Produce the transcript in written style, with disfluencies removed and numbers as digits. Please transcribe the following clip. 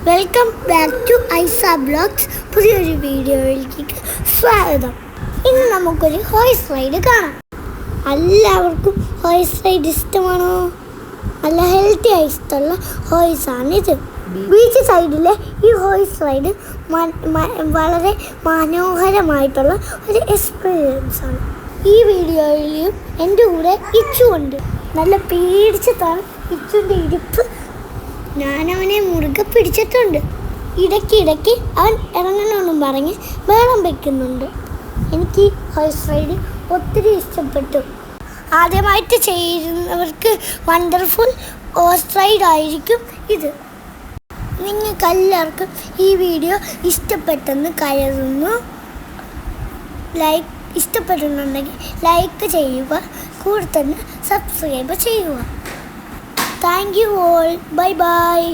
Welcome back to ഐസ blogs. പുതിയൊരു വീഡിയോയിലേക്ക് സ്വാഗതം. ഇന്ന് നമുക്കൊരു ഹോഴ്സ് റൈഡ് കാണാം. എല്ലാവർക്കും ഹോഴ്സ് റൈഡ് ഇഷ്ടമാണോ? നല്ല ഹെൽത്തി ആയി ഇഷ്ടമുള്ള ഹോഴ്സാണിത്. ബീച്ച് സൈഡിലെ ഈ ഹോഴ്സ് റൈഡ് വളരെ മനോഹരമായിട്ടുള്ള ഒരു എക്സ്പീരിയൻസ് ആണ്. ഈ വീഡിയോയിലും എൻ്റെ കൂടെ ഇച്ചുണ്ട്. നല്ല പേടിച്ചിട്ടാണ് ഇച്ചുൻ്റെ ഇരിപ്പ്. ഞാനവനെ മുറുകെ പിടിച്ചിട്ടുണ്ട്. ഇടയ്ക്കിടയ്ക്ക് അവൻ ഇറങ്ങണമെന്നും പറഞ്ഞ് ബഹളം വയ്ക്കുന്നുണ്ട്. എനിക്ക് ഹോഴ്സ് റൈഡ് ഒത്തിരി ഇഷ്ടപ്പെട്ടു. ആദ്യമായിട്ട് ചെയ്യുന്നവർക്ക് വണ്ടർഫുൾ ഹോഴ്സ് റൈഡ് ആയിരിക്കും ഇത്. നിങ്ങൾക്കെല്ലാവർക്കും ഈ വീഡിയോ ഇഷ്ടപ്പെട്ടെന്ന് കരുതുന്നു. ഇഷ്ടപ്പെടുന്നുണ്ടെങ്കിൽ ലൈക്ക് ചെയ്യുക, കൂടെ തന്നെ സബ്സ്ക്രൈബ് ചെയ്യുക. Thank you all. Bye bye.